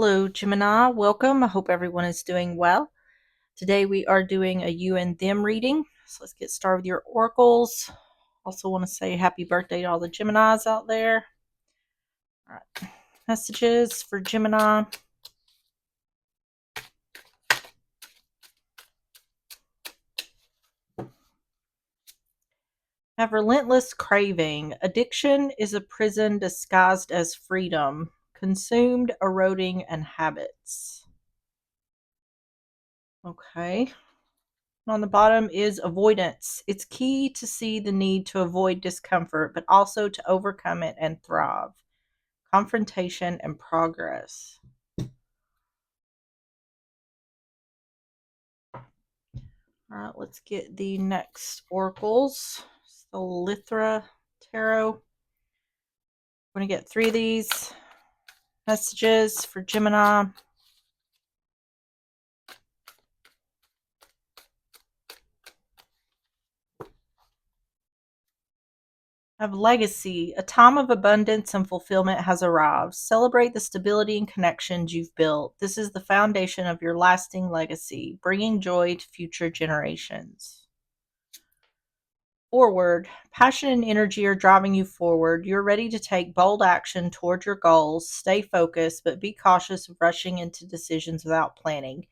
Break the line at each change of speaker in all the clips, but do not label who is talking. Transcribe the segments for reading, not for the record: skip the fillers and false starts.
Hello, Gemini. Welcome. I hope everyone is doing well. Today we are doing a you and them reading. So let's get started with your oracles. Also want to say happy birthday to all the Geminis out there. All right. Messages for Gemini. Have relentless craving. Addiction is a prison disguised as freedom. Consumed, eroding, and habits. Okay. On the bottom is avoidance. It's key to see the need to avoid discomfort, but also to overcome it and thrive. Confrontation and progress. All right, let's get the next oracles. It's the Lithra Tarot. We're going to get 3 of these messages for Gemini. Of legacy, a time of abundance and fulfillment has arrived. Celebrate the stability and connections you've built. This is the foundation of your lasting legacy, bringing joy to future generations. Forward, passion and energy are driving you forward. You're ready to take bold action toward your goals. Stay focused, but be cautious of rushing into decisions without planning.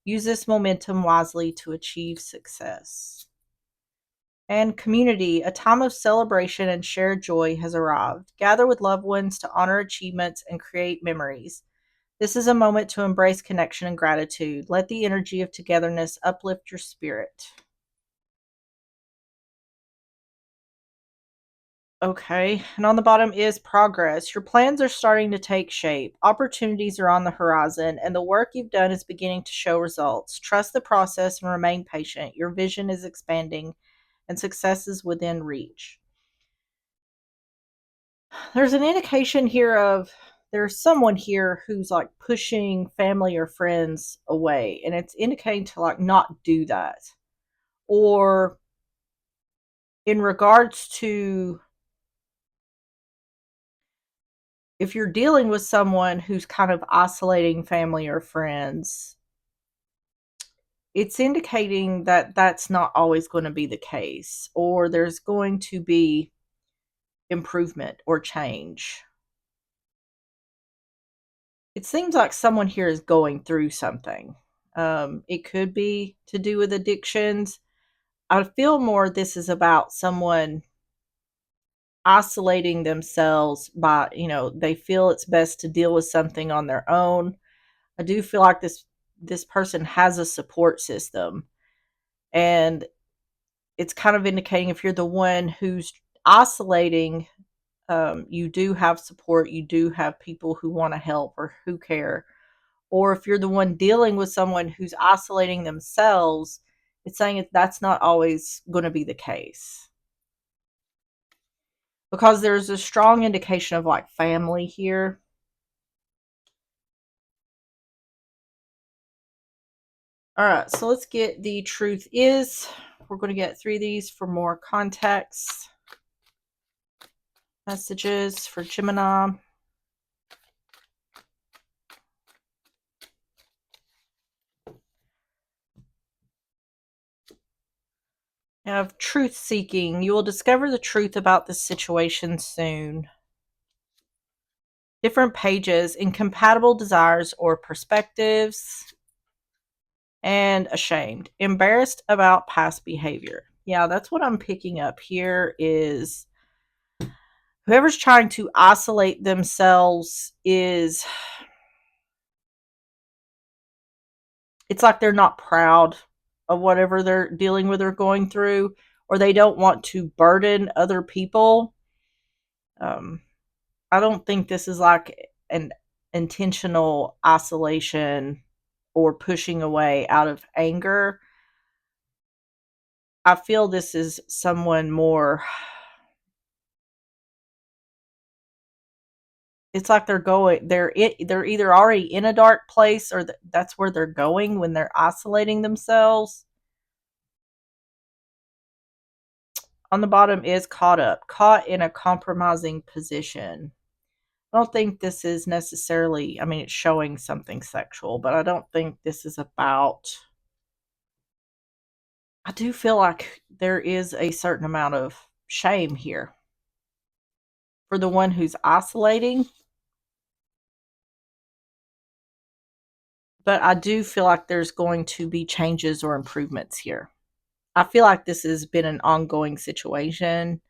Use this momentum wisely to achieve success. And community, a time of celebration and shared joy has arrived. Gather with loved ones to honor achievements and create memories. This is a moment to embrace connection and gratitude. Let the energy of togetherness uplift your spirit. Okay, and on the bottom is progress. Your plans are starting to take shape. Opportunities are on the horizon, and the work you've done is beginning to show results. Trust the process and remain patient. Your vision is expanding, and success is within reach. There's an indication here of there's someone here who's like pushing family or friends away, and it's indicating to like not do that. Or in regards to if you're dealing with someone who's kind of isolating family or friends, it's indicating that that's not always going to be the case, or there's going to be improvement or change. It seems like someone here is going through something. It could be to do with addictions. I feel more this is about someone isolating themselves by, they feel it's best to deal with something on their own. I do feel like this person has a support system, and it's kind of indicating if you're the one who's isolating, you do have support, you do have people who want to help or who care. Or if you're the one dealing with someone who's isolating themselves, it's saying that's not always going to be the case, because there's a strong indication of like family here. All right, so let's get the truth is. We're going to get 3 of these for more context. Messages for Gemini. You have truth seeking. You will discover the truth about this situation soon. Different pages, incompatible desires or perspectives. And ashamed, embarrassed about past behavior. Yeah, that's what I'm picking up here is whoever's trying to isolate themselves is, it's like they're not proud of whatever they're dealing with or going through, or they don't want to burden other people. Um, I don't think this is like an intentional isolation or pushing away out of anger. I feel this is someone more, it's like they're either already in a dark place, or that's where they're going when they're isolating themselves. On the bottom is caught up, caught in a compromising position. I don't think this is necessarily, I mean, it's showing something sexual, but I don't think this is about, I do feel like there is a certain amount of shame here for the one who's isolating, but I do feel like there's going to be changes or improvements here. I feel like this has been an ongoing situation.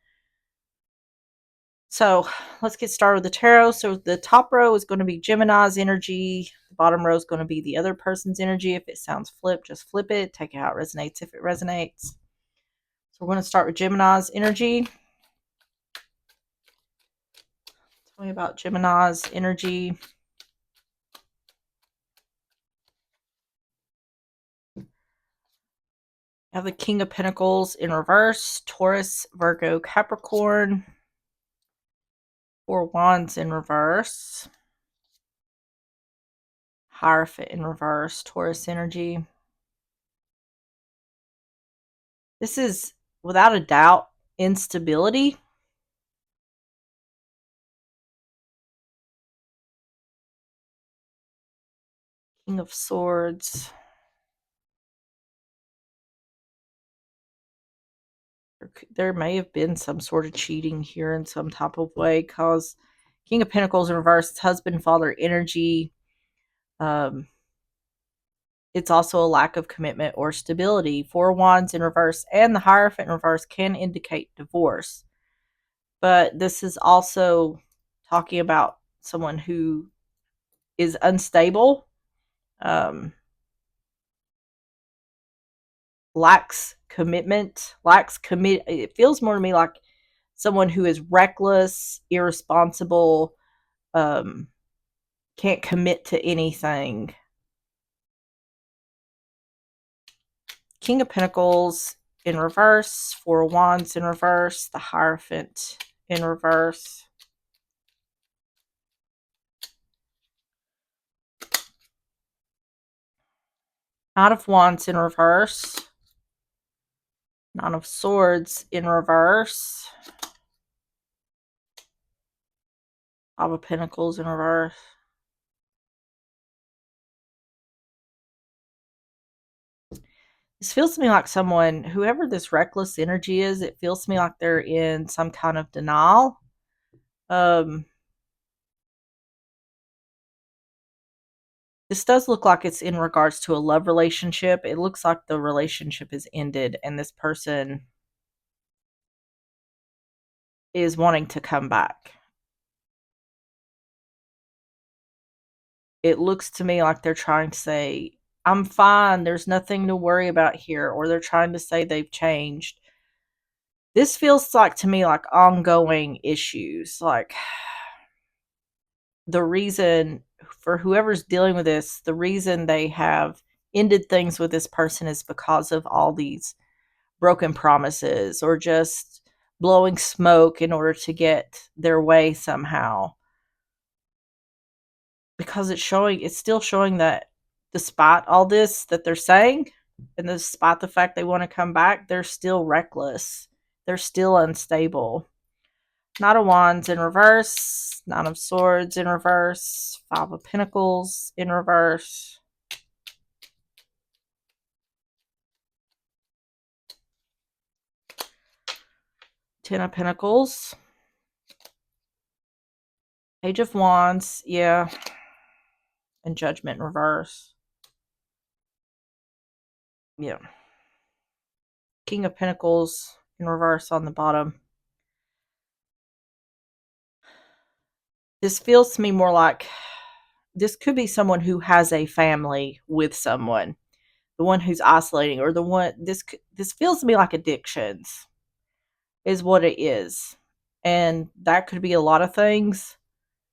So let's get started with the tarot. So the top row is going to be Gemini's energy. The bottom row is going to be the other person's energy. If it sounds flipped, just flip it. Take it how it resonates if it resonates. So we're going to start with Gemini's energy. Tell me about Gemini's energy. I have the King of Pentacles in reverse, Taurus, Virgo, Capricorn. Four Wands in reverse. Hierophant in reverse, Taurus energy. This is, without a doubt, instability. King of Swords. There may have been some sort of cheating here in some type of way, because King of Pentacles in reverse, husband, father energy. It's also a lack of commitment or stability. Four Wands in reverse and the Hierophant in reverse can indicate divorce. But this is also talking about someone who is unstable, lacks commitment, it feels more to me like someone who is reckless, irresponsible, can't commit to anything. King of Pentacles in reverse, Four of Wands in reverse, the Hierophant in reverse. Knight of Wands in reverse, Nine of Swords in reverse, Five of Pentacles in reverse. This feels to me like someone, whoever this reckless energy is, it feels to me like they're in some kind of denial. This does look like it's in regards to a love relationship. It looks like the relationship is ended and this person is wanting to come back. It looks to me like they're trying to say, I'm fine, there's nothing to worry about here, or they're trying to say they've changed. This feels like to me like ongoing issues, like the reason for whoever's dealing with this, the reason they have ended things with this person is because of all these broken promises or just blowing smoke in order to get their way somehow. Because it's still showing that despite all this that they're saying, and despite the fact they want to come back, they're still reckless. They're still unstable. Knight of Wands in reverse, Nine of Swords in reverse, Five of Pentacles in reverse. Ten of Pentacles. Page of Wands, yeah. And Judgment in reverse. Yeah. King of Pentacles in reverse on the bottom. This feels to me more like this could be someone who has a family with someone, the one who's isolating, or the one, this feels to me like addictions is what it is. And that could be a lot of things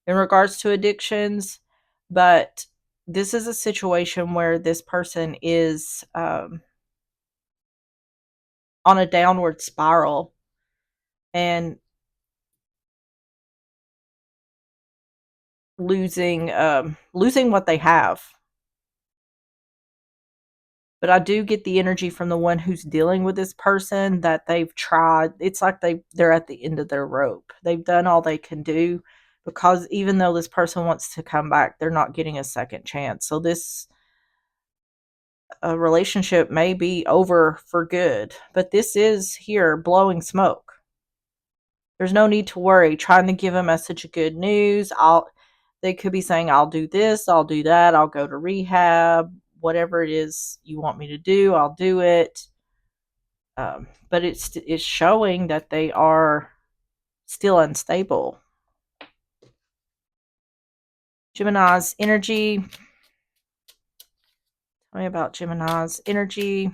in regards to addictions, but this is a situation where this person is on a downward spiral and losing what they have. But I do get the energy from the one who's dealing with this person that they've tried. It's like they're at the end of their rope. They've done all they can do, because even though this person wants to come back, they're not getting a second chance. So this relationship may be over for good, but this is here blowing smoke. There's no need to worry. Trying to give a message of good news. They could be saying, I'll do this, I'll do that, I'll go to rehab, whatever it is you want me to do, I'll do it. But it's showing that they are still unstable. Gemini's energy. Tell me about Gemini's energy.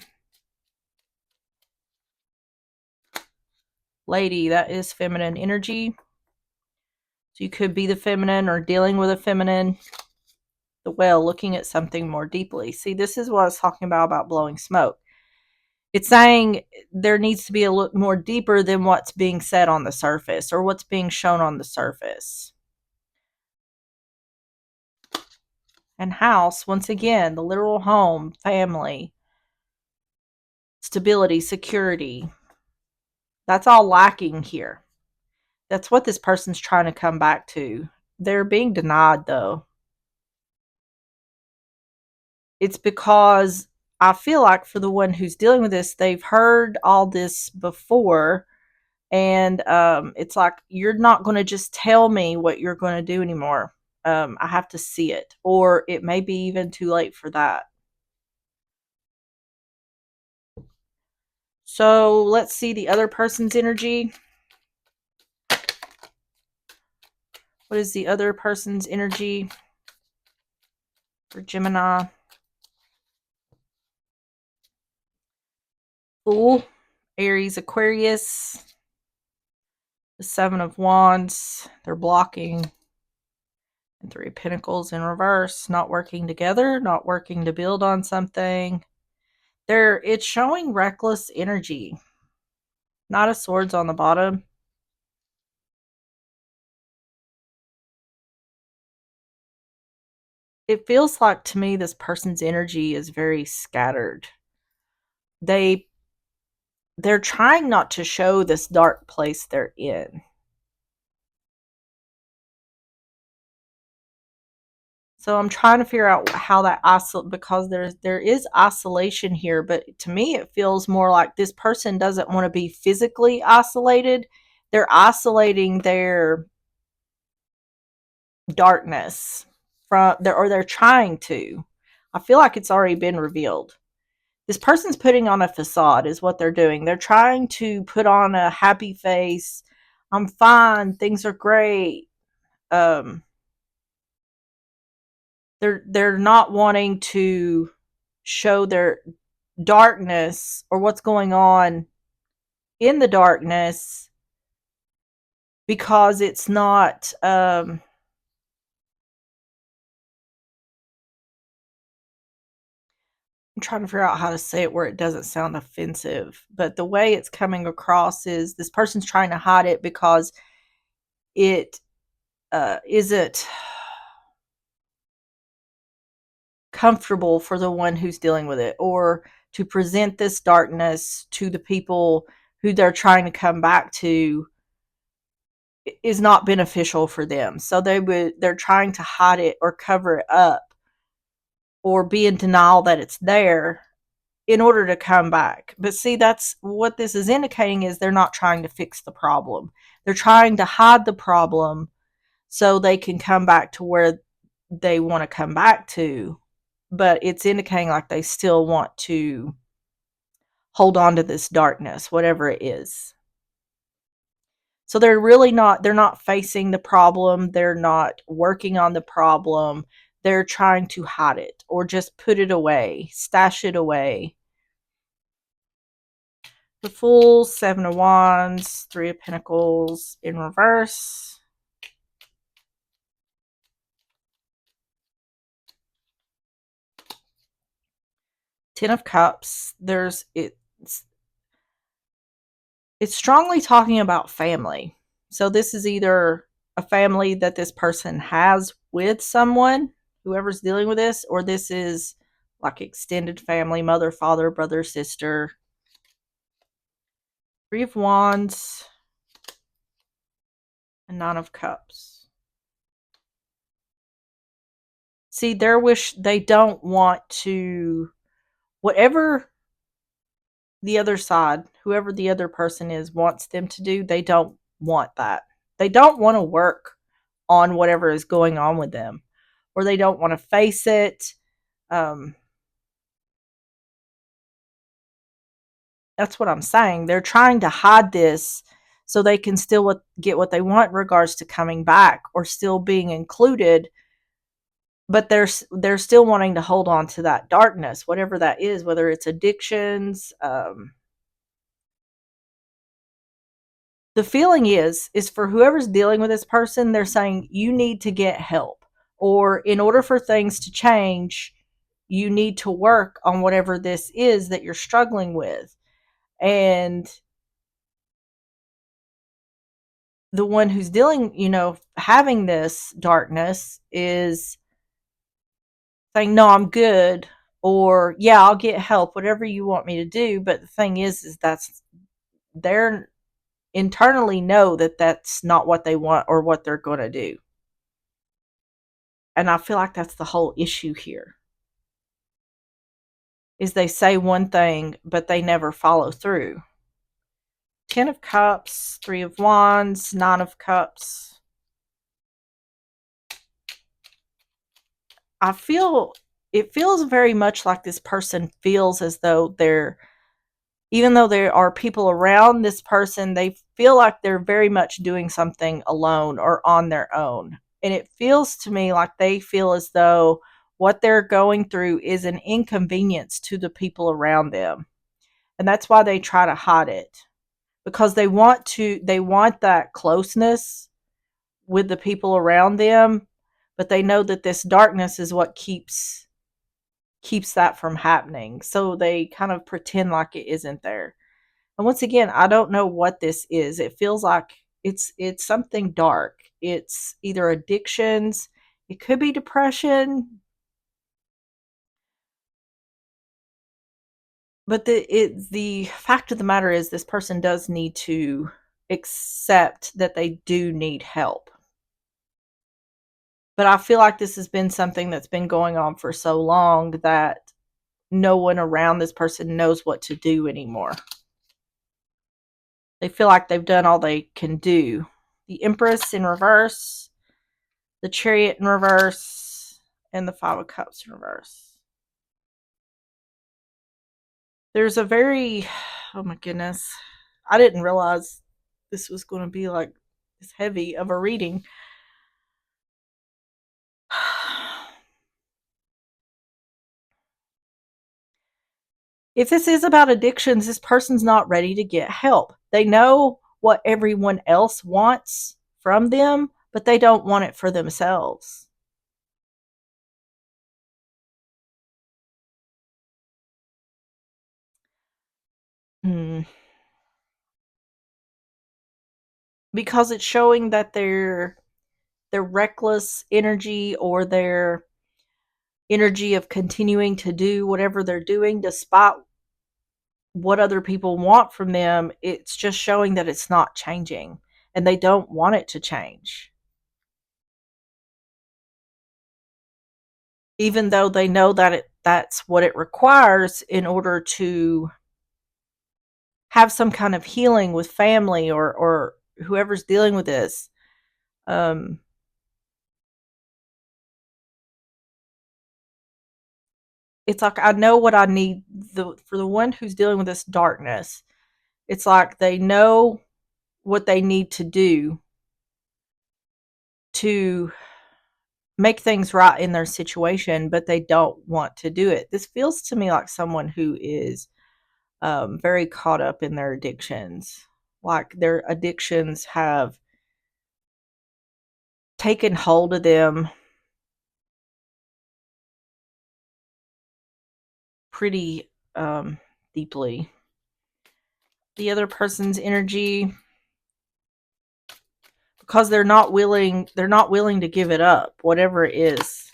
Lady, that is feminine energy. So you could be the feminine or dealing with a feminine. The Whale, looking at something more deeply. See, this is what I was talking about blowing smoke. It's saying there needs to be a look more deeper than what's being said on the surface or what's being shown on the surface. And house, once again, the literal home, family, stability, security. That's all lacking here. That's what this person's trying to come back to. They're being denied, though. It's because I feel like for the one who's dealing with this, they've heard all this before. And it's like, you're not going to just tell me what you're going to do anymore. I have to see it. Or it may be even too late for that. So let's see the other person's energy. What is the other person's energy for Gemini? Fool, Aries, Aquarius, the Seven of Wands. They're blocking. And Three of Pentacles in reverse. Not working together, not working to build on something. It's showing reckless energy. Knight of Swords on the bottom. It feels like to me this person's energy is very scattered. They're trying not to show this dark place they're in. So I'm trying to figure out how that because there is isolation here, but to me it feels more like this person doesn't want to be physically isolated. They're isolating their darkness they're trying to. I feel like it's already been revealed. This person's putting on a facade is what they're doing. They're trying to put on a happy face. I'm fine, things are great. They're not wanting to show their darkness or what's going on in the darkness because it's not I'm trying to figure out how to say it where it doesn't sound offensive, but the way it's coming across is this person's trying to hide it because it isn't comfortable for the one who's dealing with it, or to present this darkness to the people who they're trying to come back to is not beneficial for them. So they're trying to hide it or cover it up or be in denial that it's there in order to come back. But see, that's what this is indicating is they're not trying to fix the problem. They're trying to hide the problem so they can come back to where they want to come back to. But it's indicating like they still want to hold on to this darkness, whatever it is. So they're not facing the problem. They're not working on the problem. They're trying to hide it or just put it away, stash it away. The Fool, Seven of Wands, Three of Pentacles in reverse. Ten of Cups. It's strongly talking about family. So this is either a family that this person has with someone, whoever's dealing with this, or this is like extended family, mother, father, brother, sister. Three of Wands and Nine of Cups. See, their wish, they don't want to, whatever the other side, whoever the other person is, wants them to do, they don't want that. They don't want to work on whatever is going on with them, or they don't want to face it. Um, that's what I'm saying. They're trying to hide this so they can still get what they want in regards to coming back or still being included, but they're still wanting to hold on to that darkness, whatever that is, whether it's addictions. The feeling is for whoever's dealing with this person, they're saying you need to get help, or in order for things to change, you need to work on whatever this is that you're struggling with. And the one who's dealing, having this darkness is saying, no, I'm good, or yeah, I'll get help, whatever you want me to do. But the thing is that's, they're internally know that that's not what they want or what they're going to do. And I feel like that's the whole issue here, is they say one thing, but they never follow through. 10 of Cups, 3 of Wands, 9 of Cups. I feel, it feels very much like this person feels as though they're, even though there are people around this person, they feel like they're very much doing something alone or on their own. And it feels to me like they feel as though what they're going through is an inconvenience to the people around them. And that's why they try to hide it, because they want that closeness with the people around them, but they know that this darkness is what keeps that from happening. So they kind of pretend like it isn't there. And once again, I don't know what this is. It feels like it's something dark. It's either addictions, it could be depression, but the fact of the matter is this person does need to accept that they do need help. But I feel like this has been something that's been going on for so long that no one around this person knows what to do anymore. They feel like they've done all they can do. The Empress in reverse, the Chariot in reverse, and the Five of Cups in reverse. There's a very, oh my goodness, I didn't realize this was going to be like this heavy of a reading. If this is about addictions, this person's not ready to get help. They know what everyone else wants from them, but they don't want it for themselves. Hmm. Because it's showing that their reckless energy, or their energy of continuing to do whatever they're doing despite what other people want from them, it's just showing that it's not changing and they don't want it to change. Even though they know that that's what it requires in order to have some kind of healing with family, or whoever's dealing with this. Um, it's like I know what I need, for the one who's dealing with this darkness. It's like they know what they need to do to make things right in their situation, but they don't want to do it. This feels to me like someone who is very caught up in their addictions. Like their addictions have taken hold of them pretty deeply. The other person's energy, because they're not willing to give it up, whatever it is.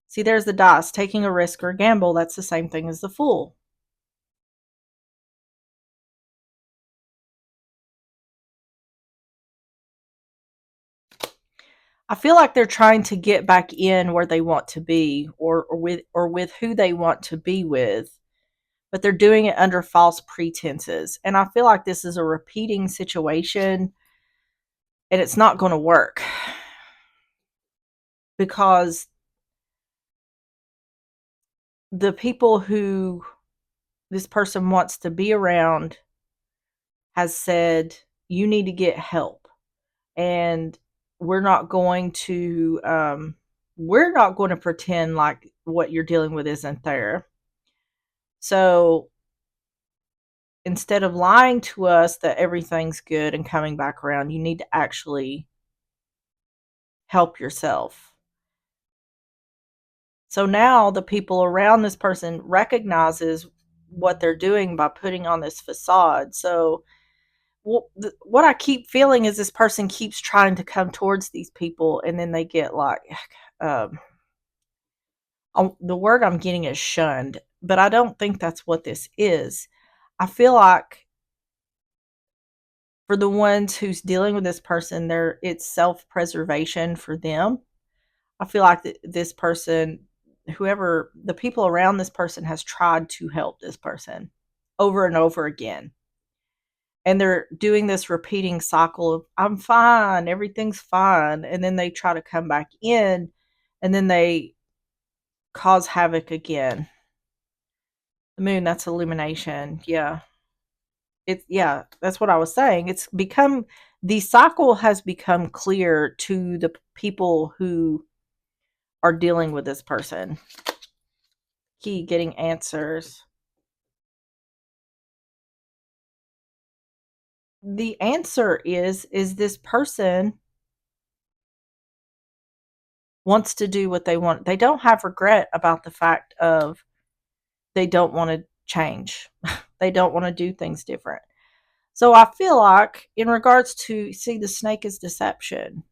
See, there's the dice, taking a risk or a gamble. That's the same thing as the Fool. I feel like they're trying to get back in where they want to be, or with who they want to be with, but they're doing it under false pretenses. And I feel like this is a repeating situation, and it's not going to work because the people who this person wants to be around has said, you need to get help, and we're not going to we're not going to pretend like what you're dealing with isn't there. So instead of lying to us that everything's good and coming back around, you need to actually help yourself. So now the people around this person recognizes what they're doing by putting on this facade. So what I keep feeling is this person keeps trying to come towards these people, and then they get like, um, the word I'm getting is shunned, but I don't think that's what this is. I feel like for the ones who's dealing with this person, it's self-preservation for them. I feel like this person, whoever the people around this person, has tried to help this person over and over again. And they're doing this repeating cycle of, I'm fine, everything's fine. And then they try to come back in, and then they cause havoc again. The moon, that's illumination. Yeah. Yeah, that's what I was saying. The cycle has become clear to the people who are dealing with this person. Key, getting answers. The answer is this person wants to do what they want. They don't have regret about the fact of they don't want to change. They don't want to do things different. So I feel like in regards to, see, the snake is deception.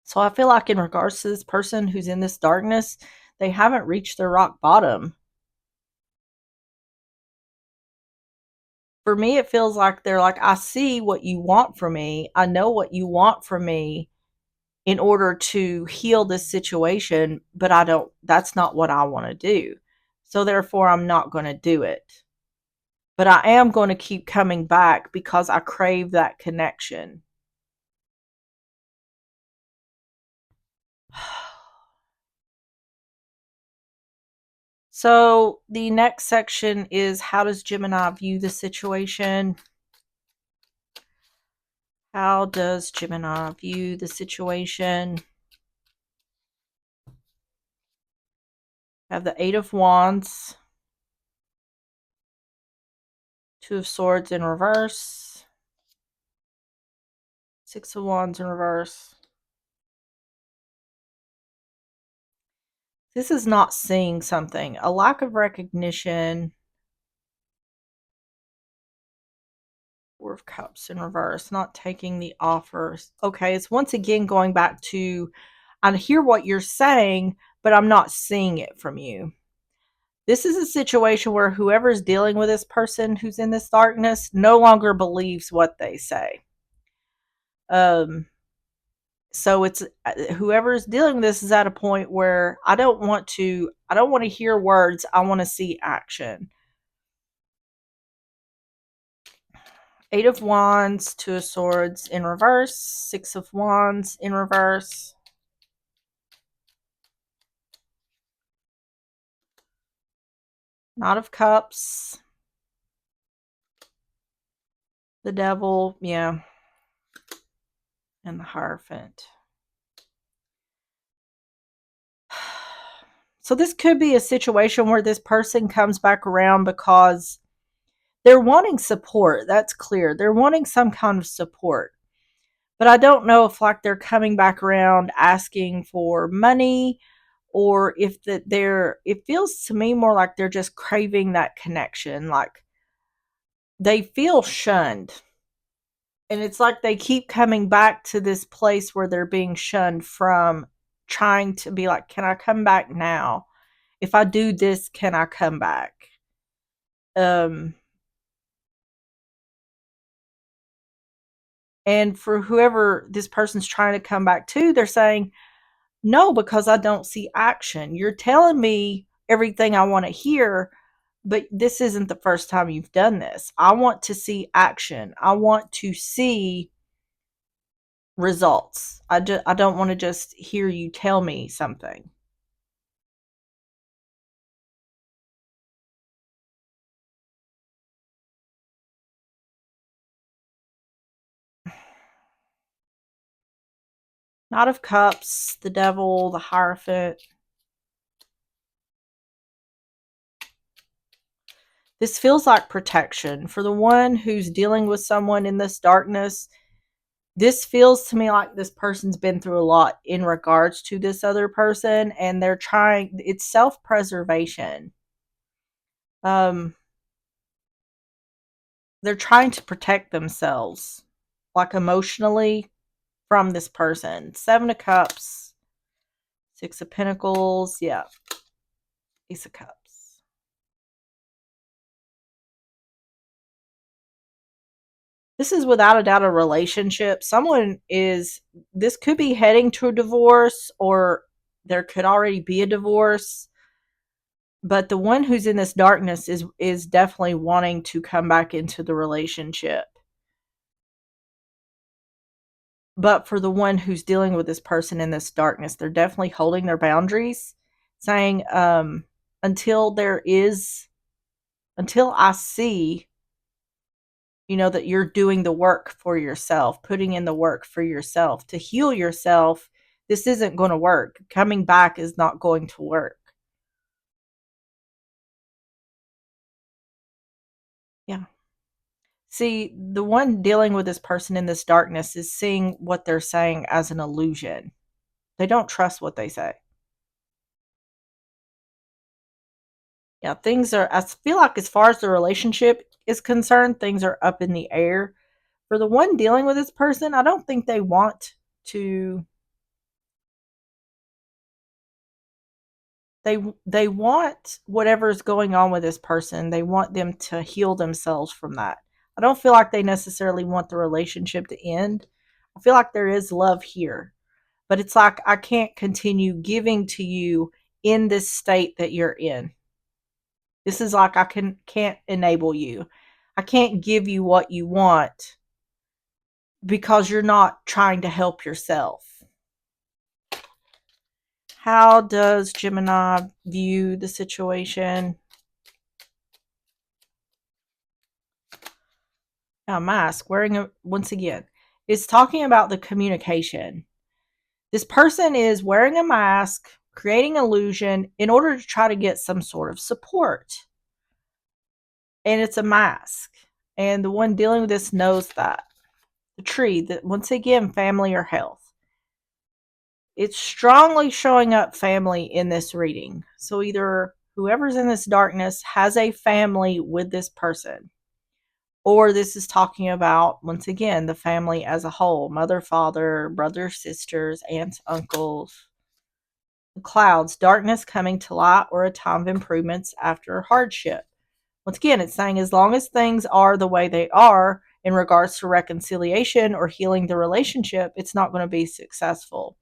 So I feel like in regards to this person who's in this darkness, they haven't reached their rock bottom. For me, it feels like they're like, I see what you want from me. I know what you want from me in order to heal this situation, but that's not what I want to do. So therefore, I'm not going to do it. But I am going to keep coming back because I crave that connection. So the next section is, how does Gemini view the situation? How does Gemini view the situation? I have the Eight of Wands, Two of Swords in reverse, Six of Wands in reverse. This is not seeing something. A lack of recognition. Four of Cups in reverse. Not taking the offers. Okay, it's once again going back to, I hear what you're saying, but I'm not seeing it from you. This is a situation where whoever's dealing with this person who's in this darkness no longer believes what they say. So it's whoever's dealing with this is at a point where I don't want to hear words. I want to see action. Eight of Wands, Two of Swords in reverse, Six of Wands in reverse. Knight of Cups. The Devil, yeah. And the Hierophant. So this could be a situation where this person comes back around because they're wanting support. That's clear. They're wanting some kind of support. But I don't know if like they're coming back around asking for money, or if it feels to me more like they're just craving that connection. Like they feel shunned. And it's like they keep coming back to this place where they're being shunned from, trying to be like, can I come back now? If I do this, can I come back? Um, and for whoever this person's trying to come back to, they're saying, no, because I don't see action. You're telling me everything I want to hear, but this isn't the first time you've done this. I want to see action. I want to see results. I don't want to just hear you tell me something. Knight of Cups, the Devil, the Hierophant. This feels like protection. For the one who's dealing with someone in this darkness, this feels to me like this person's been through a lot in regards to this other person, and they're trying, it's self-preservation. Um, they're trying to protect themselves, like emotionally, from this person. Seven of Cups, Six of Pentacles, yeah, Ace of Cups. This is without a doubt a relationship. Someone is, this could be heading to a divorce, or there could already be a divorce. But the one who's in this darkness is definitely wanting to come back into the relationship. But for the one who's dealing with this person in this darkness, they're definitely holding their boundaries, saying, until there is, until I see, that you're doing the work for yourself, putting in the work for yourself to heal yourself, this isn't going to work. Coming back is not going to work. Yeah. See, the one dealing with this person in this darkness is seeing what they're saying as an illusion. They don't trust what they say. Yeah, things are, I feel like as far as the relationship is concerned, things are up in the air. For the one dealing with this person, I don't think they want to, they want whatever's going on with this person, they want them to heal themselves from that. I don't feel like they necessarily want the relationship to end. I feel like there is love here, but it's like I can't continue giving to you in this state that you're in. This is like I can't enable you. I can't give you what you want because you're not trying to help yourself. How does Gemini view the situation? A mask, wearing a, once again, it's talking about the communication. This person is wearing a mask, creating illusion in order to try to get some sort of support. And it's a mask. And the one dealing with this knows that. The tree, that once again, family or health. It's strongly showing up family in this reading. So either whoever's in this darkness has a family with this person, or this is talking about, once again, the family as a whole: mother, father, brothers, sisters, aunts, uncles. The clouds, darkness coming to light, or a time of improvements after hardship. Once again, it's saying as long as things are the way they are in regards to reconciliation or healing the relationship, it's not going to be successful.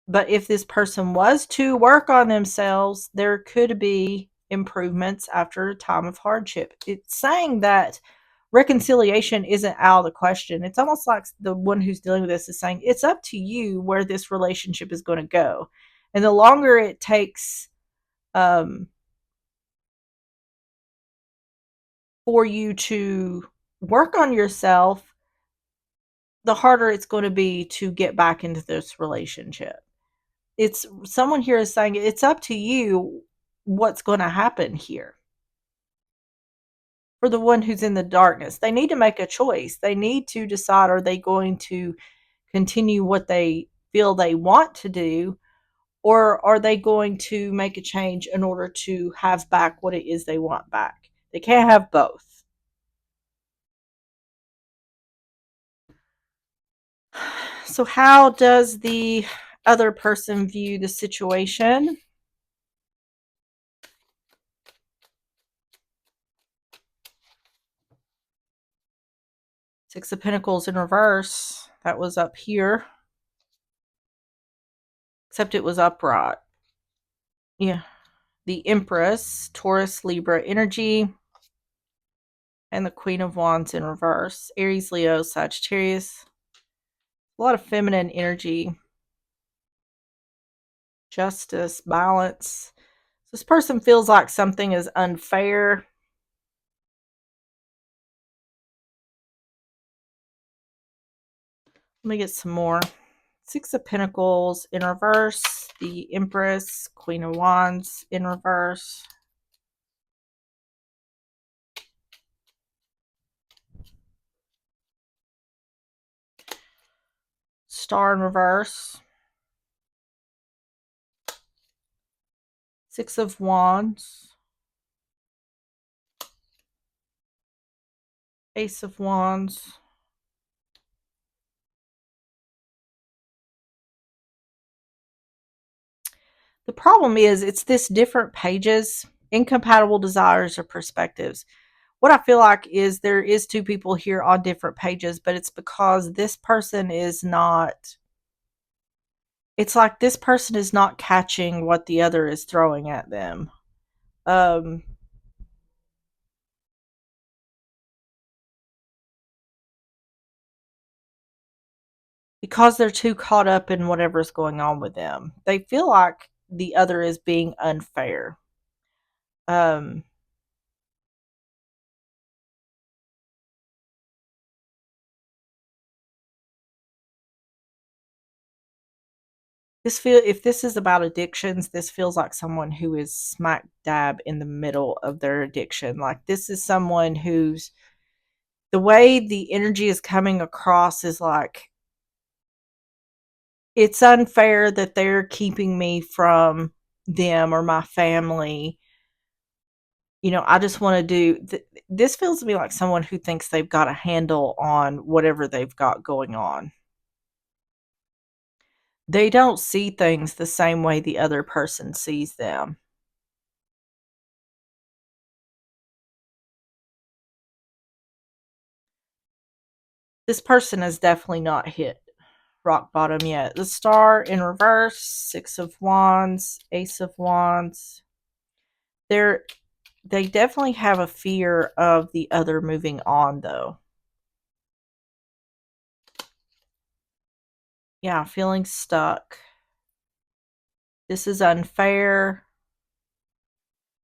But if this person was to work on themselves, there could be improvements after a time of hardship. It's saying that reconciliation isn't out of the question. It's almost like the one who's dealing with this is saying it's up to you where this relationship is going to go. And the longer it takes um, for you to work on yourself, the harder it's going to be to get back into this relationship. It's someone here is saying it's up to you what's going to happen here. For the one who's in the darkness, they need to make a choice. They need to decide, are they going to continue what they feel they want to do, or are they going to make a change in order to have back what it is they want back? They can't have both. So how does the other person view the situation? Six of Pentacles in reverse. That was up here. Except it was upright. Yeah. The Empress, Taurus, Libra energy. And the Queen of Wands in reverse. Aries, Leo, Sagittarius. A lot of feminine energy. Justice, balance. This person feels like something is unfair. Let me get some more. Six of Pentacles in reverse. The Empress, Queen of Wands in reverse. Star in reverse. Six of Wands. Ace of Wands. The problem is it's this different pages, incompatible desires or perspectives. What I feel like is there is two people here on different pages, but it's because this person is not, it's like this person is not catching what the other is throwing at them. Um, because they're too caught up in whatever's going on with them. They feel like the other is being unfair. Um, if this is about addictions, this feels like someone who is smack dab in the middle of their addiction. Like this is someone who's, the way the energy is coming across is like, it's unfair that they're keeping me from them or my family. You know, I just want to this feels to me like someone who thinks they've got a handle on whatever they've got going on. They don't see things the same way the other person sees them. This person has definitely not hit rock bottom yet. The Star in reverse, Six of Wands, Ace of Wands. They definitely have a fear of the other moving on, though. Yeah, feeling stuck. This is unfair.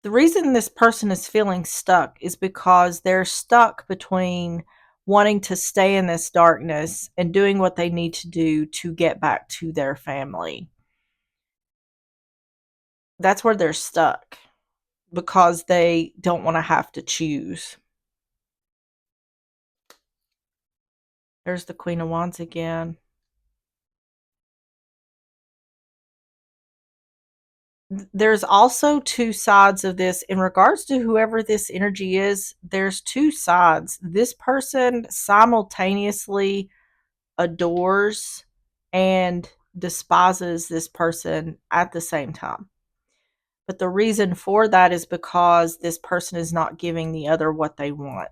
The reason this person is feeling stuck is because they're stuck between wanting to stay in this darkness and doing what they need to do to get back to their family. That's where they're stuck because they don't want to have to choose. There's the Queen of Wands again. There's also two sides of this in regards to whoever this energy is. There's two sides. This person simultaneously adores and despises this person at the same time. But the reason for that is because this person is not giving the other what they want.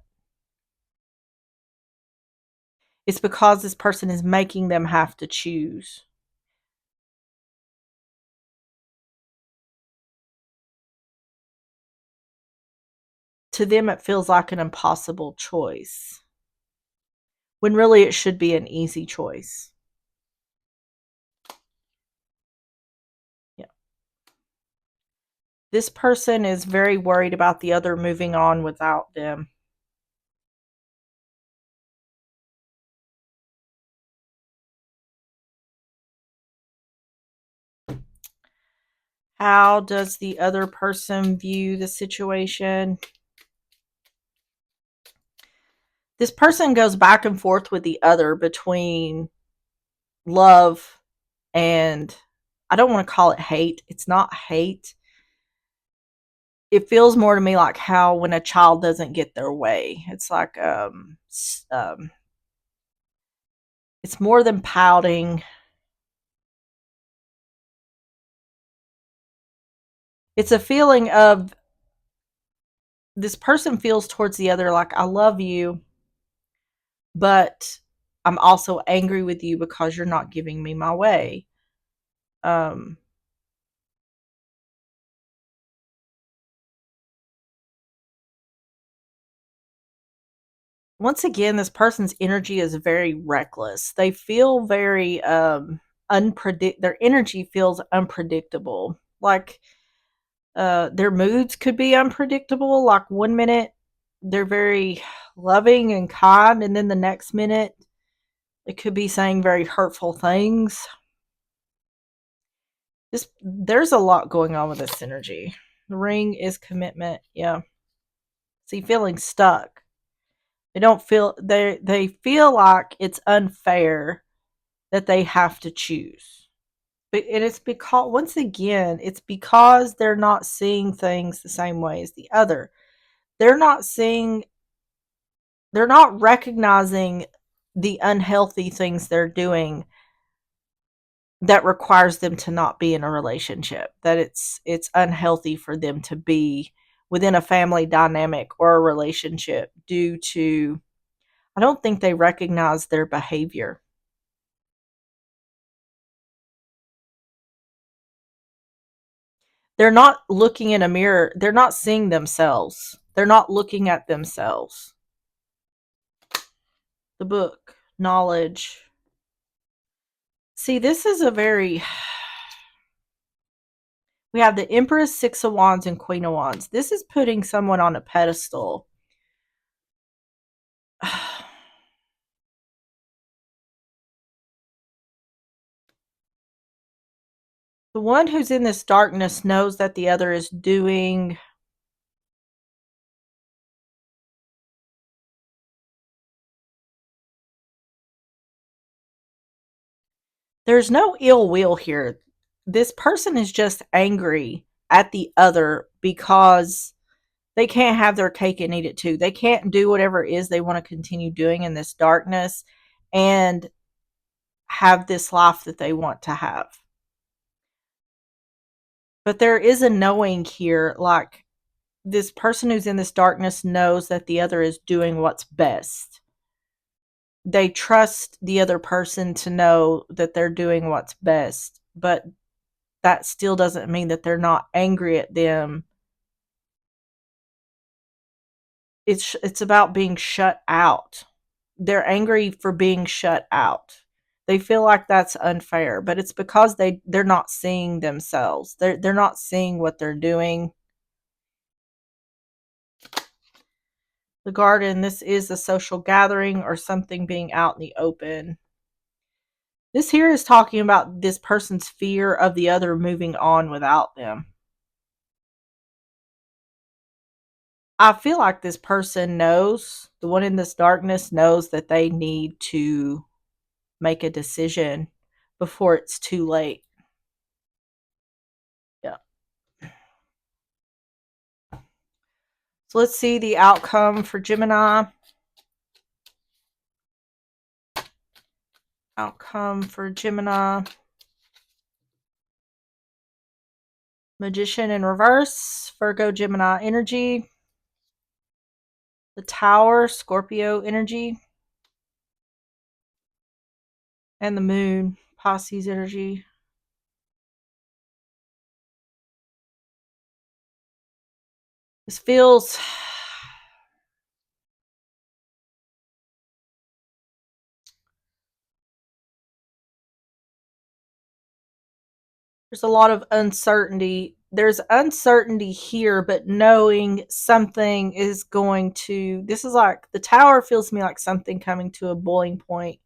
It's because this person is making them have to choose. To them, it feels like an impossible choice, when really it should be an easy choice. Yeah. This person is very worried about the other moving on without them. How does the other person view the situation? This person goes back and forth with the other between love and, I don't want to call it hate. It's not hate. It feels more to me like how when a child doesn't get their way. It's like it's more than pouting. It's a feeling of, this person feels towards the other like, I love you, but I'm also angry with you because you're not giving me my way. Um, Once again, this person's energy is very reckless. They feel very their energy feels unpredictable. Like their moods could be unpredictable. Like one minute they're very loving and kind, and then the next minute it could be saying very hurtful things. There's a lot going on with this energy. The ring is commitment. Yeah. See, feeling stuck. They feel like it's unfair that they have to choose. And it's because, once again, it's because they're not seeing things the same way as the other. They're not seeing, they're not recognizing the unhealthy things they're doing that requires them to not be in a relationship, that it's unhealthy for them to be within a family dynamic or a relationship due to, I don't think they recognize their behavior. They're not looking in a mirror. They're not seeing themselves. They're not looking at themselves. The book, knowledge. See, this is a very. We have the Empress, Six of Wands, and Queen of Wands. This is putting someone on a pedestal. The one who's in this darkness knows that the other is doing. There's no ill will here. This person is just angry at the other because they can't have their cake and eat it too. They can't do whatever it is they want to continue doing in this darkness and have this life that they want to have. But there is a knowing here, like this person who's in this darkness knows that the other is doing what's best. They trust the other person to know that they're doing what's best, but that still doesn't mean that they're not angry at them. It's about being shut out. They're angry for being shut out. They feel like that's unfair, but it's because they're not seeing themselves. They're not seeing what they're doing. The garden, this is a social gathering or something being out in the open. This here is talking about this person's fear of the other moving on without them. I feel like this person knows, the one in this darkness knows that they need to make a decision before it's too late. Yeah. So let's see the outcome for Gemini. Outcome for Gemini. Magician in reverse. Virgo, Gemini energy. The Tower, Scorpio energy. And the Moon, Pisces energy. This feels. There's a lot of uncertainty. There's uncertainty here, but knowing something is going to. This is like the Tower feels to me like something coming to a boiling point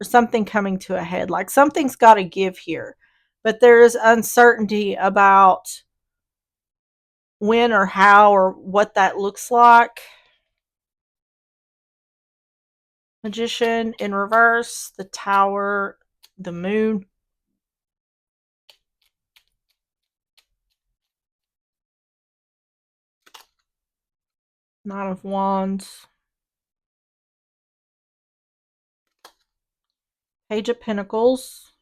or something coming to a head. Like something's got to give here. But there is uncertainty about when or how or what that looks like. Magician in reverse, the Tower, the Moon. Knight of Wands. Page of Pentacles.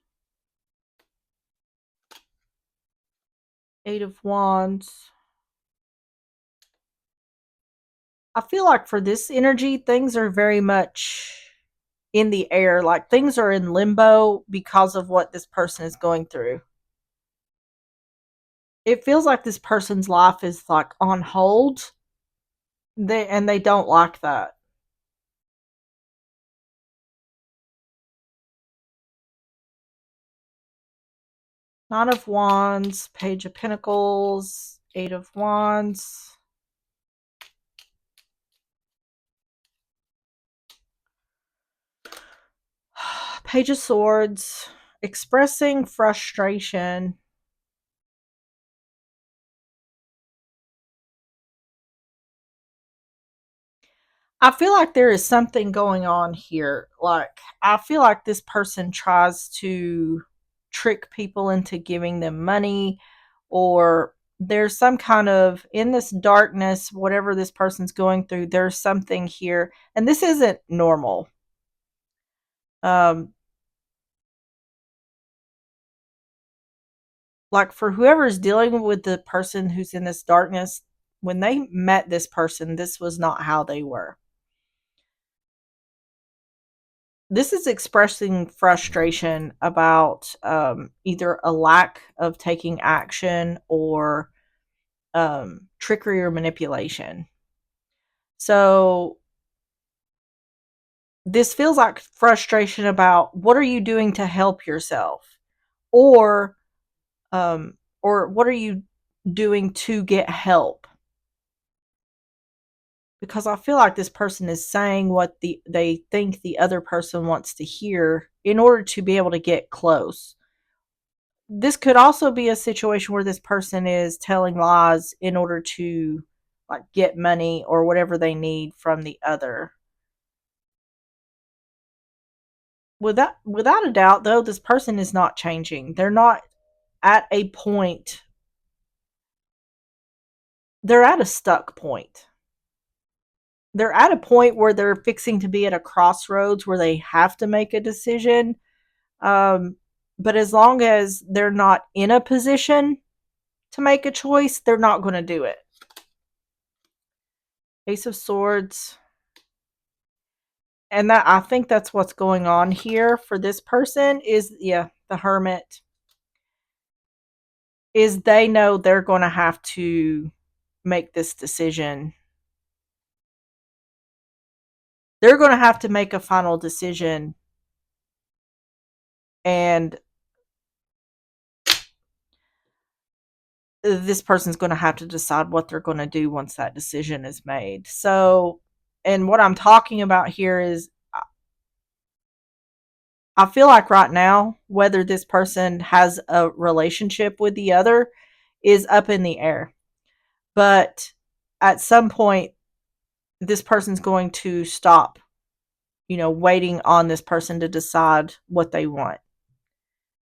Eight of Wands. I feel like for this energy, things are very much in the air, like things are in limbo because of what this person is going through. It feels like this person's life is like on hold. They don't like that. Nine of Wands, Page of Pentacles, Eight of Wands. Page of Swords, expressing frustration. I feel like there is something going on here. Like, I feel like this person tries to trick people into giving them money, or there's some kind of, in this darkness, whatever this person's going through, there's something here. And this isn't normal. Um, like for whoever is dealing with the person who's in this darkness, when they met this person, this was not how they were. This is expressing frustration about either a lack of taking action or trickery or manipulation. So this feels like frustration about what are you doing to help yourself, or or what are you doing to get help? Because I feel like this person is saying what they think the other person wants to hear in order to be able to get close. This could also be a situation where this person is telling lies in order to like get money or whatever they need from the other. Without a doubt though, this person is not changing. They're not at a point. They're at a stuck point. They're at a point where they're fixing to be at a crossroads where they have to make a decision. Um, but as long as they're not in a position to make a choice, they're not going to do it. Ace of Swords. And that, I think that's what's going on here for this person is, yeah, the Hermit. Is they know they're going to have to make this decision. They're going to have to make a final decision. And this person's going to have to decide what they're going to do once that decision is made. So, and what I'm talking about here is I feel like right now, whether this person has a relationship with the other is up in the air. But at some point, this person's going to stop, waiting on this person to decide what they want.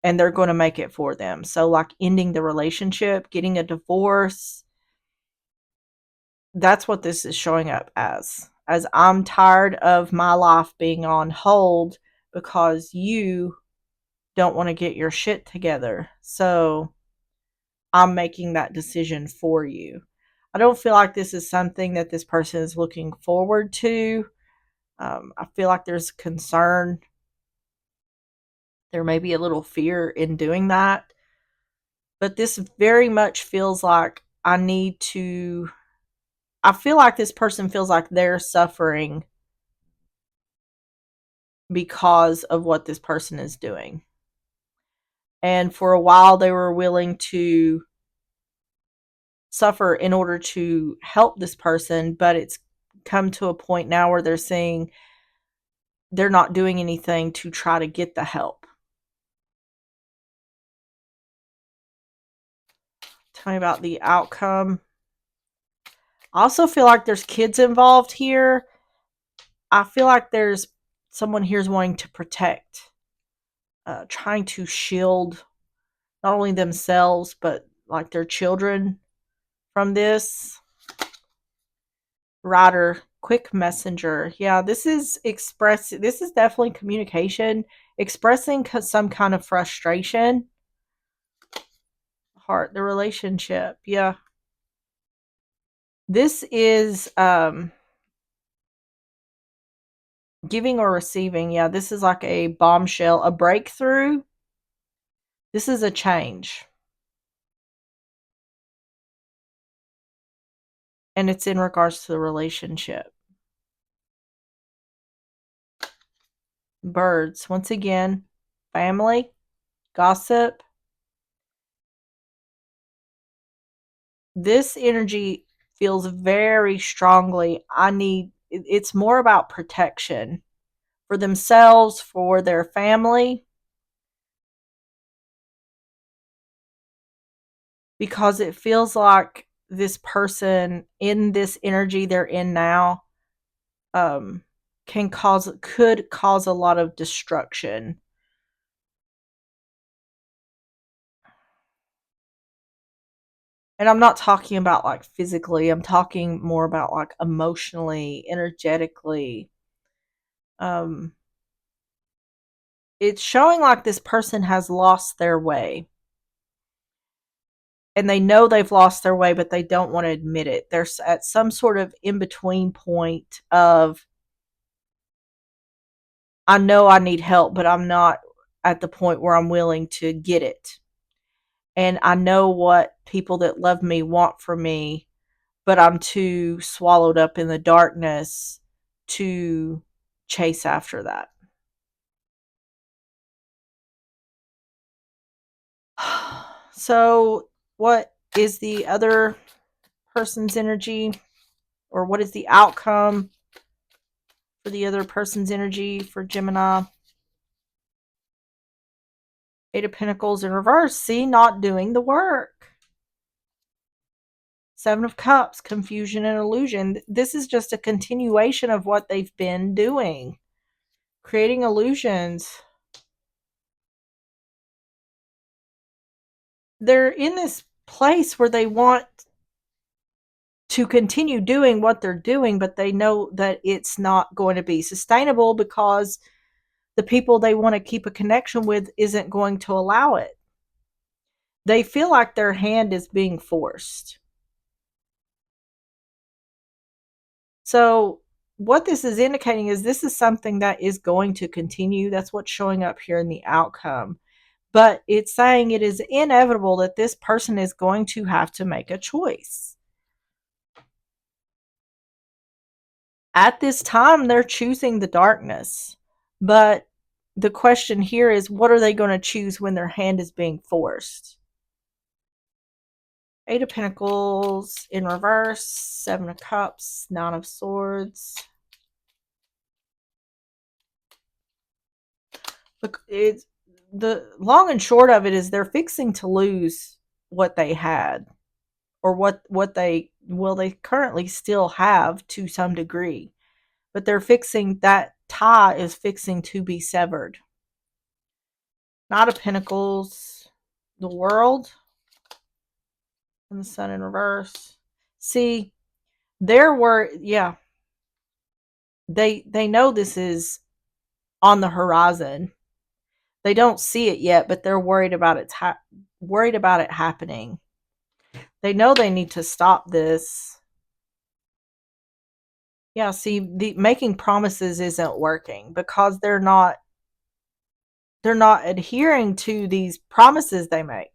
And they're going to make it for them. So, like ending the relationship, getting a divorce, that's what this is showing up as. As I'm tired of my life being on hold because you don't want to get your shit together. So, I'm making that decision for you. I don't feel like this is something that this person is looking forward to. I feel like there's concern. There may be a little fear in doing that. But this very much feels like I feel like this person feels like they're suffering because of what this person is doing. And for a while, they were willing to suffer in order to help this person, but it's come to a point now where they're saying they're not doing anything to try to get the help. Tell me about the outcome. I also feel like there's kids involved here. I feel like there's someone here's wanting to protect, trying to shield not only themselves, but like their children from this. Rider, quick messenger. Yeah, this is this is definitely communication, expressing some kind of frustration. Heart, the relationship. Yeah. This is Giving or receiving, yeah, this is like a bombshell, a breakthrough. This is a change. And it's in regards to the relationship. Birds, once again, family, gossip. This energy feels very strongly. It's more about protection for themselves, for their family, because it feels like this person in this energy they're in now um could cause a lot of destruction. And I'm not talking about like physically, I'm talking more about like emotionally, energetically. Um it's showing like this person has lost their way. And they know they've lost their way, but they don't want to admit it. They're at some sort of in between point of, I know I need help, but I'm not at the point where I'm willing to get it. And I know what people that love me want from me, but I'm too swallowed up in the darkness to chase after that. So, what is the other person's energy, or what is the outcome for the other person's energy for Gemini? Eight of Pentacles in reverse. See, not doing the work. Seven of Cups, confusion and illusion. This is just a continuation of what they've been doing, creating illusions. They're in this place where they want to continue doing what they're doing, but they know that it's not going to be sustainable because the people they want to keep a connection with isn't going to allow it. They feel like their hand is being forced. So, what this is indicating is this is something that is going to continue. That's what's showing up here in the outcome. But it's saying it is inevitable that this person is going to have to make a choice. At this time, they're choosing the darkness. But the question here is, what are they going to choose when their hand is being forced? Eight of Pentacles in reverse, Seven of Cups, Nine of Swords. Look, it's the long and short of it is they're fixing to lose what they had, or what they currently still have to some degree, but they're fixing that tie is fixing to be severed. Knight of Pentacles, the World, and the Sun in reverse. See, there were, yeah, they know this is on the horizon. They don't see it yet, but they're worried about it happening. They know they need to stop this. Yeah, see, the making promises isn't working because they're not adhering to these promises they make.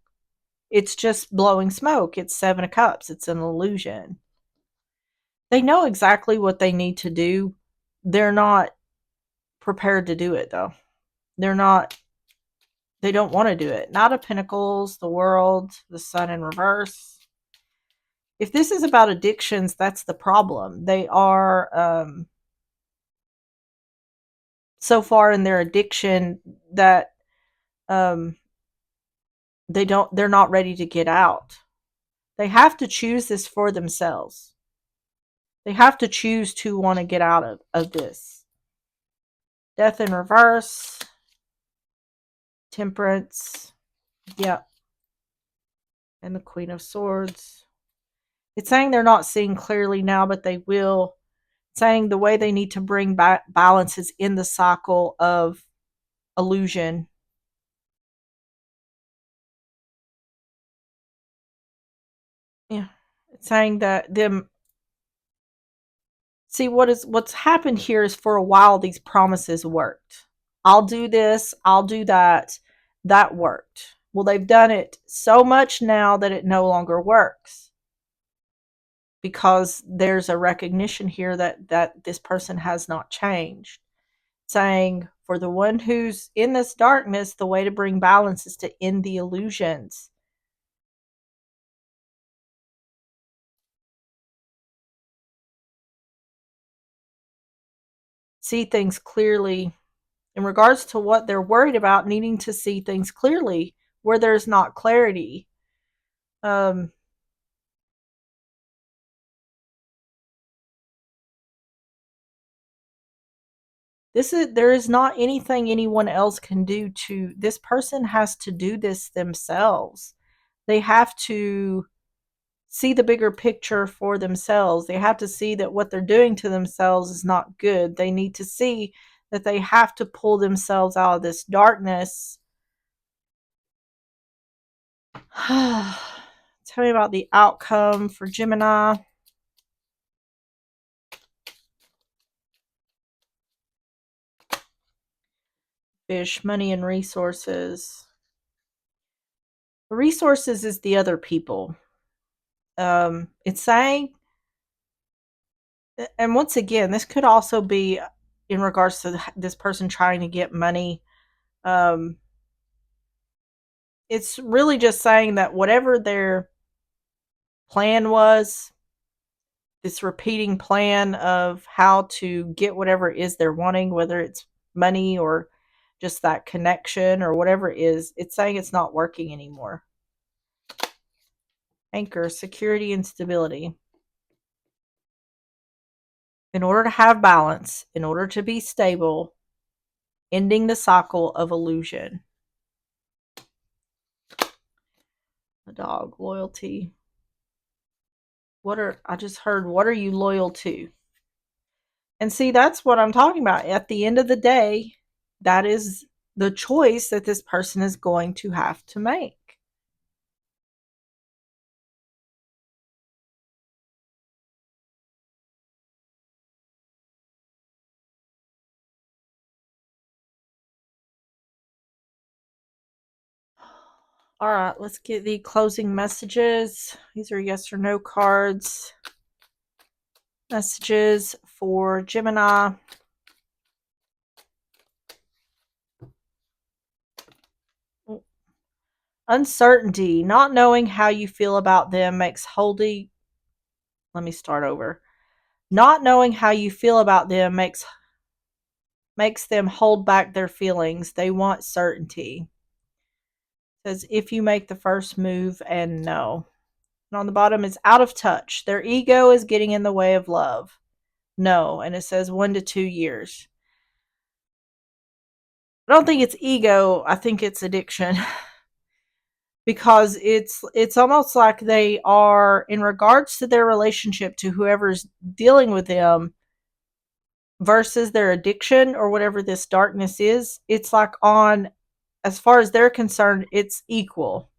It's just blowing smoke. It's Seven of Cups. It's an illusion. They know exactly what they need to do. They're not prepared to do it though. They're not they don't want to do it. Knight of Pentacles, the World, the Sun in reverse. If this is about addictions, that's the problem. They are so far in their addiction that um, they're not ready to get out. They have to choose this for themselves. They have to choose to want to get out of this. Death in reverse, Temperance, yep, and the Queen of Swords. It's saying they're not seeing clearly now, but they will. It's saying the way they need to bring back balance is in the cycle of illusion. Yeah, it's saying that them See, what's happened here is for a while these promises worked. I'll do this, I'll do that. That worked. Well, they've done it so much now that it no longer works because there's a recognition here that this person has not changed. Saying for the one who's in this darkness, the way to bring balance is to end the illusions. See things clearly in regards to what they're worried about, needing to see things clearly where there's not clarity. Um, there is not anything anyone else can do to this person has to do this themselves. They have to see the bigger picture for themselves. They have to see that what they're doing to themselves is not good. They need to see that they have to pull themselves out of this darkness. Tell me about the outcome for Gemini. Fish, money, and resources. The resources is the other people. It's saying, and once again, this could also be in regards to this person trying to get money. Um, it's really just saying that whatever their plan was, this repeating plan of how to get whatever it is they're wanting, whether it's money or just that connection or whatever it is, it's saying it's not working anymore. Anchor, security, and stability. In order to have balance, in order to be stable, ending the cycle of illusion. The dog, loyalty. I just heard, what are you loyal to? And see, that's what I'm talking about. At the end of the day, that is the choice that this person is going to have to make. All right, let's get the closing messages. These are yes or no cards. Messages for Gemini. Uncertainty, not knowing how you feel about them makes holding. Let me start over. Not knowing how you feel about them makes them hold back their feelings. They want certainty. It says if you make the first move and no. And on the bottom is out of touch. Their ego is getting in the way of love. No. And it says 1 to 2 years. I don't think it's ego. I think it's addiction. Because it's almost like they are, in regards to their relationship to whoever's dealing with them versus their addiction or whatever this darkness is, it's like on, as far as they're concerned, it's equal.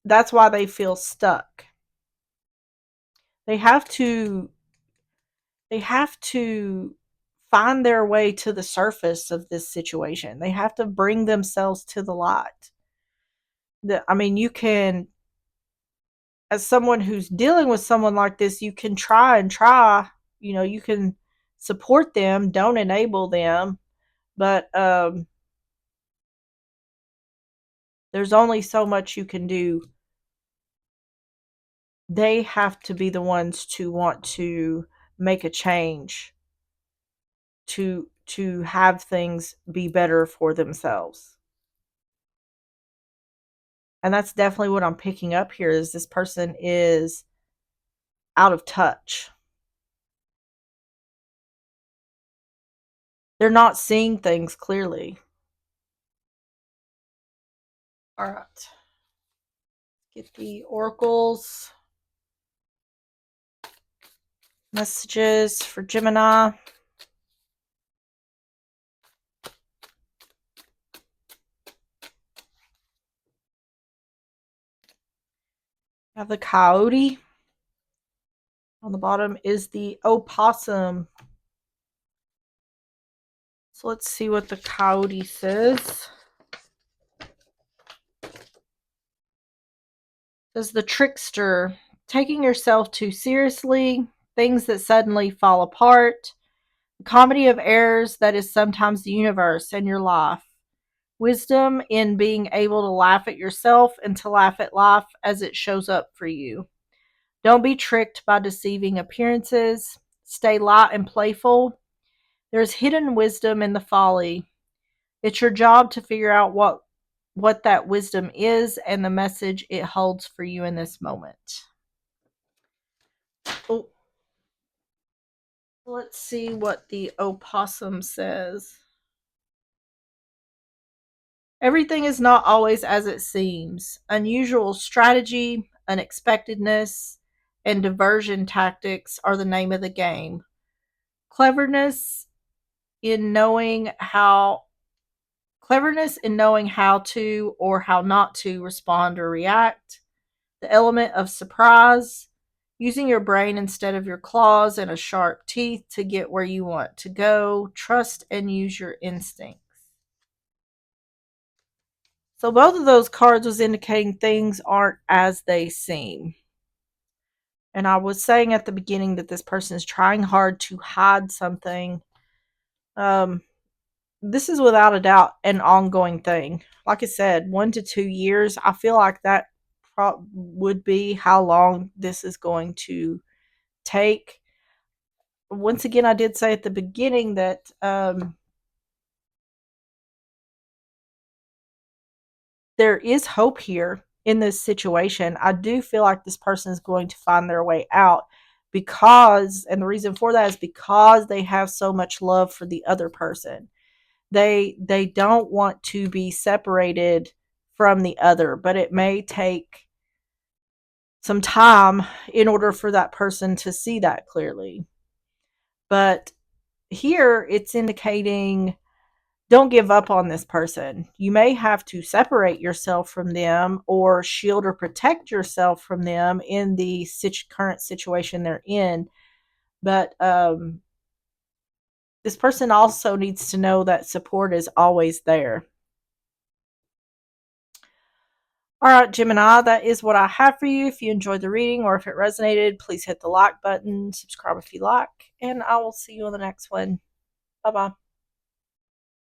That's why they feel stuck. They have to they have to find their way to the surface of this situation. They have to bring themselves to the light. I mean, you can, as someone who's dealing with someone like this, you can try and try, you can support them, don't enable them, but there's only so much you can do. They have to be the ones to want to make a change to have things be better for themselves. And that's definitely what I'm picking up here is this person is out of touch. They're not seeing things clearly. All right. Get the oracles. Messages for Gemini. Have the coyote. On the bottom is the opossum. So let's see what the coyote says. Says the trickster, taking yourself too seriously, things that suddenly fall apart, the comedy of errors that is sometimes the universe and your life. Wisdom in being able to laugh at yourself and to laugh at life as it shows up for you. Don't be tricked by deceiving appearances. Stay light and playful. There's hidden wisdom in the folly. It's your job to figure out what that wisdom is and the message it holds for you in this moment. Oh, let's see what the opossum says. Everything is not always as it seems. Unusual strategy, unexpectedness, and diversion tactics are the name of the game. Cleverness in knowing how cleverness in knowing how to or how not to respond or react, the element of surprise, using your brain instead of your claws and a sharp teeth to get where you want to go, trust and use your instincts. So both of those cards was indicating things aren't as they seem. And I was saying at the beginning that this person is trying hard to hide something. Um, this is without a doubt an ongoing thing. Like I said, 1 to 2 years. I feel like that would be how long this is going to take. Once again, I did say at the beginning that there is hope here in this situation. I do feel like this person is going to find their way out because, and the reason for that is because they have so much love for the other person. They don't want to be separated from the other, but it may take some time in order for that person to see that clearly. But here it's indicating don't give up on this person. You may have to separate yourself from them or shield or protect yourself from them in the current situation they're in. But this person also needs to know that support is always there. All right, Gemini, that is what I have for you. If you enjoyed the reading or if it resonated, please hit the like button, subscribe if you like, and I will see you on the next one. Bye bye.